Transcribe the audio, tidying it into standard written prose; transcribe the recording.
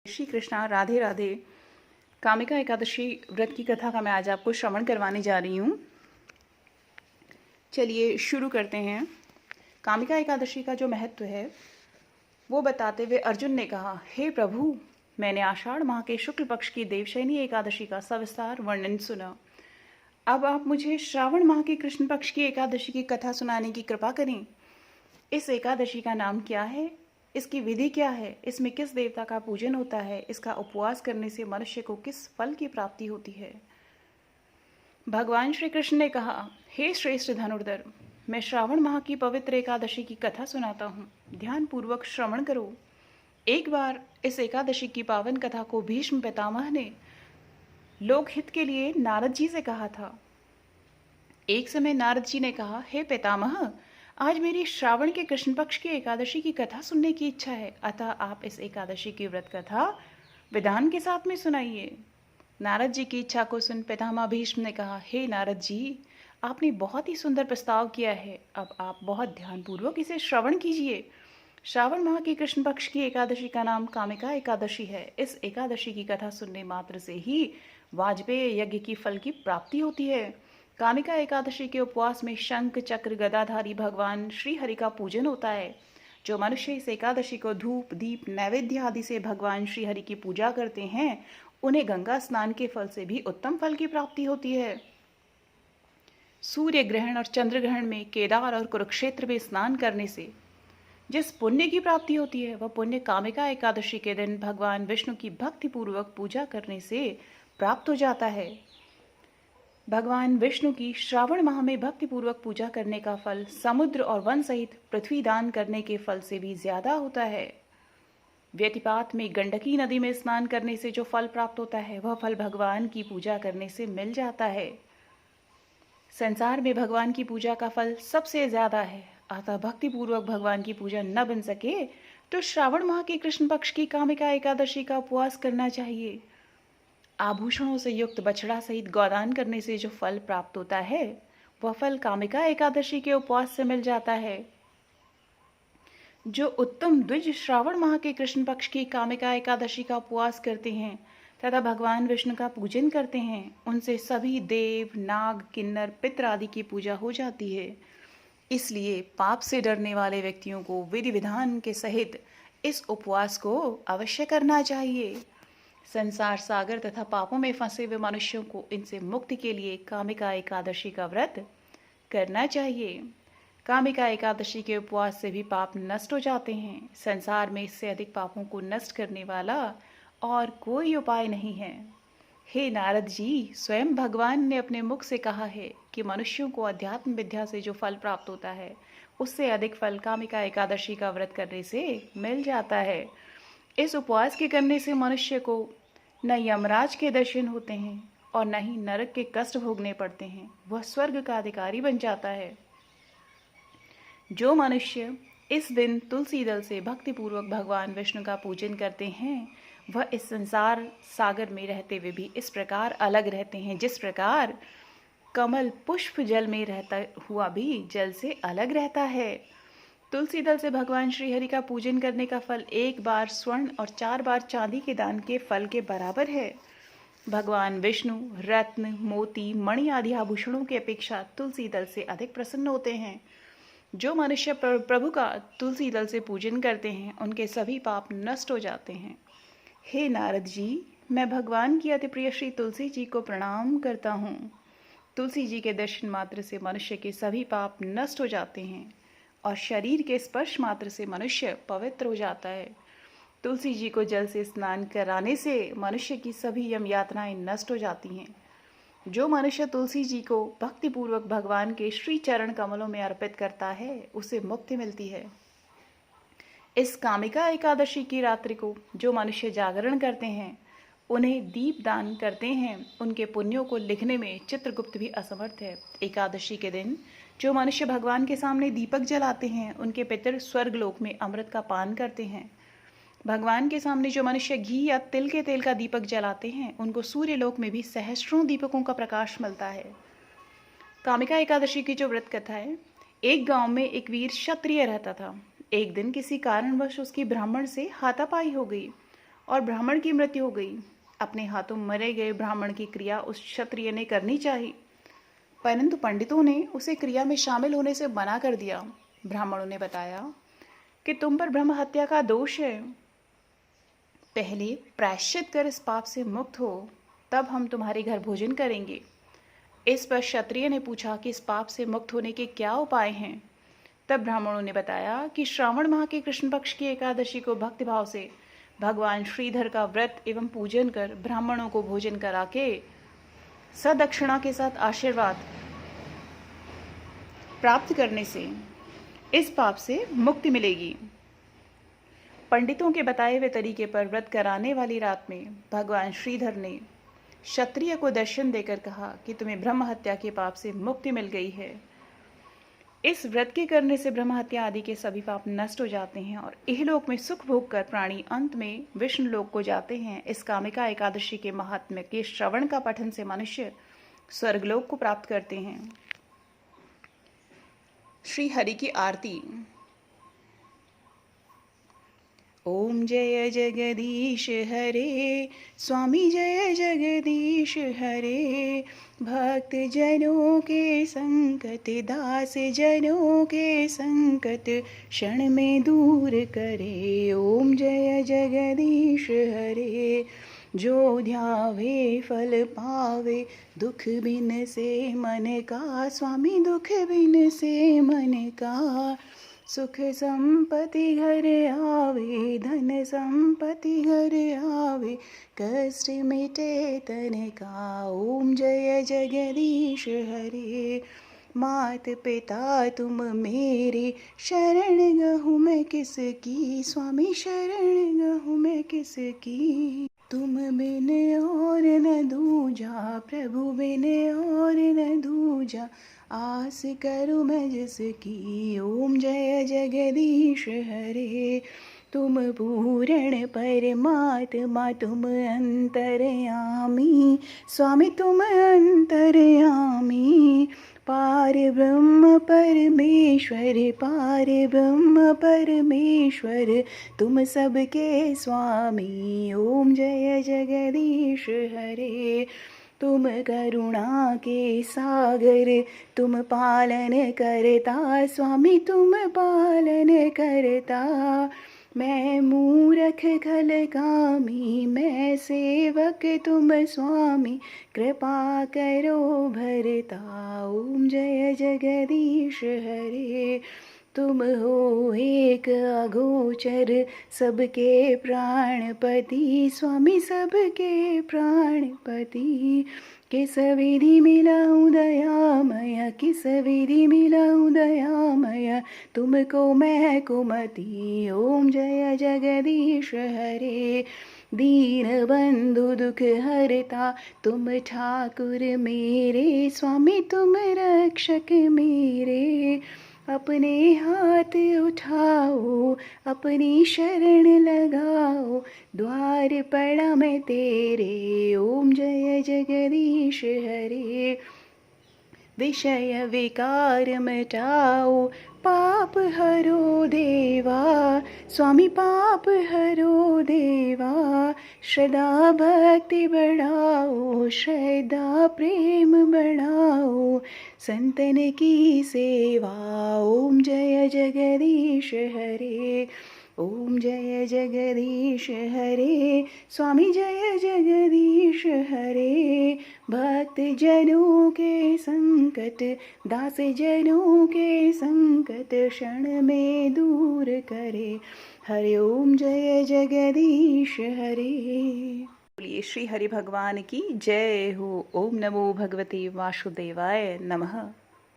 श्री कृष्णा, राधे राधे। कामिका एकादशी व्रत की कथा का मैं आज आपको श्रवण करवाने जा रही हूँ। चलिए शुरू करते हैं। कामिका एकादशी का जो महत्व है वो बताते हुए अर्जुन ने कहा, हे प्रभु, मैंने आषाढ़ माह के शुक्ल पक्ष की देवशयनी एकादशी का सविस्तार वर्णन सुना। अब आप मुझे श्रावण माह की कृष्ण पक्ष की एकादशी की कथा सुनाने की कृपा करें। इस एकादशी का नाम क्या है, इसकी विधि क्या है, इसमें किस देवता का पूजन होता है, इसका उपवास करने से मनुष्य को किस फल की प्राप्ति होती है। भगवान श्री कृष्ण ने कहा, हे श्रेष्ठ धनुर्धर, मैं श्रावण माह की पवित्र एकादशी की कथा सुनाता हूँ, ध्यान पूर्वक श्रवण करो। एक बार इस एकादशी की पावन कथा को भीष्म पितामह ने लोकहित के लिए नारद जी से कहा था। एक समय नारद जी ने कहा, हे पितामह, आज मेरी श्रावण के कृष्ण पक्ष की एकादशी की कथा सुनने की इच्छा है, अतः आप इस एकादशी की व्रत कथा विधान के साथ में सुनाइए। नारद जी की इच्छा को सुन पितामह भीष्म ने कहा, हे नारद जी, आपने बहुत ही सुंदर प्रस्ताव किया है, अब आप बहुत ध्यानपूर्वक इसे श्रवण कीजिए। श्रावण माह की कृष्ण पक्ष की एकादशी का नाम कामिका एकादशी है। इस एकादशी की कथा सुनने मात्र से ही वाजपेय यज्ञ की फल की प्राप्ति होती है। कामिका एकादशी के उपवास में शंख चक्र गदाधारी भगवान श्री हरि का पूजन होता है। जो मनुष्य इस एकादशी को धूप दीप नैवेद्य आदि से भगवान श्री हरि की पूजा करते हैं, उन्हें गंगा स्नान के फल से भी उत्तम फल की प्राप्ति होती है। सूर्य ग्रहण और चंद्र ग्रहण में केदार और कुरुक्षेत्र में स्नान करने से जिस पुण्य की प्राप्ति होती है, वह पुण्य कामिका एकादशी के दिन भगवान विष्णु की भक्ति पूर्वक पूजा करने से प्राप्त हो जाता है। भगवान विष्णु की श्रावण माह में भक्ति पूर्वक पूजा करने का फल समुद्र और वन सहित पृथ्वी दान करने के फल से भी ज्यादा होता है। व्यतिपात में गंडकी नदी में स्नान करने से जो फल प्राप्त होता है, वह फल भगवान की पूजा करने से मिल जाता है। संसार में भगवान की पूजा का फल सबसे ज्यादा है, अतः भक्ति पूर्वक भगवान की पूजा न बन सके तो श्रावण माह के कृष्ण पक्ष की कामिका एकादशी का उपवास करना चाहिए। आभूषणों से युक्त बछड़ा सहित गौदान करने से जो फल प्राप्त होता है, वह फल कामिका एकादशी के उपवास से मिल जाता है। जो उत्तम द्विज श्रावण माह के कृष्ण पक्ष की कामिका एकादशी का उपवास करते हैं तथा भगवान विष्णु का पूजन करते हैं, उनसे सभी देव नाग किन्नर पितर आदि की पूजा हो जाती है। इसलिए पाप से डरने वाले व्यक्तियों को विधि विधान के सहित इस उपवास को अवश्य करना चाहिए। संसार सागर तथा पापों में फंसे हुए मनुष्यों को इनसे मुक्ति के लिए कामिका एकादशी का व्रत करना चाहिए। कामिका एकादशी के उपवास से भी पाप नष्ट हो जाते हैं। संसार में इससे अधिक पापों को नष्ट करने वाला और कोई उपाय नहीं है। हे नारद जी, स्वयं भगवान ने अपने मुख से कहा है कि मनुष्यों को अध्यात्म विद्या से जो फल प्राप्त होता है, उससे अधिक फल कामिका एकादशी का व्रत करने से मिल जाता है। इस उपवास के करने से मनुष्य को न यमराज के दर्शन होते हैं और न ही नरक के कष्ट भोगने पड़ते हैं, वह स्वर्ग का अधिकारी बन जाता है। जो मनुष्य इस दिन तुलसी दल से भक्ति पूर्वक भगवान विष्णु का पूजन करते हैं, वह इस संसार सागर में रहते हुए भी इस प्रकार अलग रहते हैं, जिस प्रकार कमल पुष्प जल में रहता हुआ भी जल से अलग रहता है। तुलसी दल से भगवान श्री हरि का पूजन करने का फल 1 बार स्वर्ण और 4 बार चांदी के दान के फल के बराबर है। भगवान विष्णु रत्न मोती मणि आदि आभूषणों की अपेक्षा तुलसी दल से अधिक प्रसन्न होते हैं। जो मनुष्य प्रभु का तुलसी दल से पूजन करते हैं, उनके सभी पाप नष्ट हो जाते हैं। हे नारद जी, मैं भगवान की अति प्रिय श्री तुलसी जी को प्रणाम करता हूँ। तुलसी जी के दर्शन मात्र से मनुष्य के सभी पाप नष्ट हो जाते हैं और शरीर के स्पर्श मात्र से मनुष्य पवित्र हो जाता है। तुलसी जी को जल से स्नान कराने से मनुष्य की सभी यम यातनाएं नष्ट हो जाती हैं। जो मनुष्य तुलसी जी को भक्ति पूर्वक भगवान के श्री चरण कमलों में अर्पित करता है, उसे मुक्ति मिलती है। इस कामिका एकादशी की रात्रि को जो मनुष्य जागरण करते हैं, उन्हें दीप दान करते हैं, उनके पुण्यों को लिखने में चित्रगुप्त भी असमर्थ है। एकादशी के दिन जो मनुष्य भगवान के सामने दीपक जलाते हैं, उनके पितर स्वर्गलोक में अमृत का पान करते हैं। भगवान के सामने जो मनुष्य घी या तिल के तेल का दीपक जलाते हैं, उनको सूर्यलोक में भी सहस्त्रों दीपकों का प्रकाश मिलता है। कामिका एकादशी की जो व्रत कथा है, एक गांव में एक वीर क्षत्रिय रहता था। एक दिन किसी कारणवश उसकी ब्राह्मण से हाथापाई हो गई और ब्राह्मण की मृत्यु हो गई। अपने हाथों मरे गए ब्राह्मण की क्रिया उस क्षत्रिय ने करनी चाहिए, परंतु पंडितों ने उसे क्रिया में शामिल होने से मना कर दिया। ब्राह्मणों ने बताया कि तुम पर ब्रह्म हत्या का दोष है, पहले प्रायश्चित कर इस पाप से मुक्त हो, तब हम तुम्हारे घर भोजन करेंगे। इस पर क्षत्रिय ने पूछा कि इस पाप से मुक्त होने के क्या उपाय हैं। तब ब्राह्मणों ने बताया कि श्रावण माह के कृष्ण पक्ष की एकादशी को भक्तिभाव से भगवान श्रीधर का व्रत एवं पूजन कर ब्राह्मणों को भोजन करा के सदक्षिणा के साथ आशीर्वाद प्राप्त करने से इस पाप से मुक्ति मिलेगी। पंडितों के बताए हुए तरीके पर व्रत कराने वाली रात में भगवान श्रीधर ने क्षत्रिय को दर्शन देकर कहा कि तुम्हें ब्रह्म हत्या के पाप से मुक्ति मिल गई है। इस व्रत के करने से ब्रह्म हत्या आदि के सभी पाप नष्ट हो जाते हैं और इहलोक में सुख भोग कर प्राणी अंत में विष्णु लोक को जाते हैं। इस कामिका एकादशी के महात्म्य के श्रवण का पठन से मनुष्य स्वर्गलोक को प्राप्त करते हैं। श्री हरि की आरती। ओम जय जगदीश हरे, स्वामी जय जगदीश हरे। भक्त जनों के संकट, दास जनों के संकट क्षण में दूर करे। ओम जय जगदीश हरे। जो ध्यावे फल पावे, दुख बिन से मन का, स्वामी दुख बिन से मन का। सुख संपत्ति घर आवे, धन संपत्ति घर आवे, कष्ट मिटे तन का। ओम जय जगदीश हरे। मात पिता तुम मेरे, शरण गहूँ मैं किसकी, स्वामी शरण गहूँ मैं किसकी। तुम बिन और न दूजा, प्रभु बिन और न दूजा, आस करूँ मैं जिसकी। ओम जय जगदीश हरे। तुम पूर्ण परमात्मा, तुम अंतर्यामी, स्वामी तुम अंतर्यामी। पार ब्रह्म परमेश्वर, पार ब्रह्म परमेश्वर, तुम सबके स्वामी। ओम जय जगदीश हरे। तुम करुणा के सागर, तुम पालन करता, स्वामी तुम पालन करता। मैं मूरख खलकामी, मैं सेवक तुम स्वामी, कृपा करो भरता। ओम जय जगदीश हरे। तुम हो एक अगोचर, सबके प्राणपति, स्वामी सबके प्राणपति। किस विधि मिलाऊं दयामय, किस विधि मिलाऊं दयामय, तुमको मैं कुमति। ओम जय जगदीश हरे। दीन बंधु दुख हरता, तुम ठाकुर मेरे, स्वामी तुम रक्षक मेरे। अपने हाथ उठाओ, अपनी शरण लगाओ, द्वार पड़ा मैं तेरे। ओम जय जगदीश हरे। विषय विकार मिटाओ, पाप हरो देवा, स्वामी पाप हरो देवा। श्रद्धा भक्ति बढ़ाओ, श्रद्धा प्रेम बढ़ाओ, संतन की सेवा। ओम जय जगदीश हरे। ओम जय जगदीश हरे। स्वामी जय जगदीश हरे। भक्त जनों के संकट, दास जनों के संकट क्षण में दूर करे। हरि ओम जय जगदीश हरे। बोलिए श्री हरि भगवान की जय हो। ओम नमो भगवते वासुदेवाय नमः।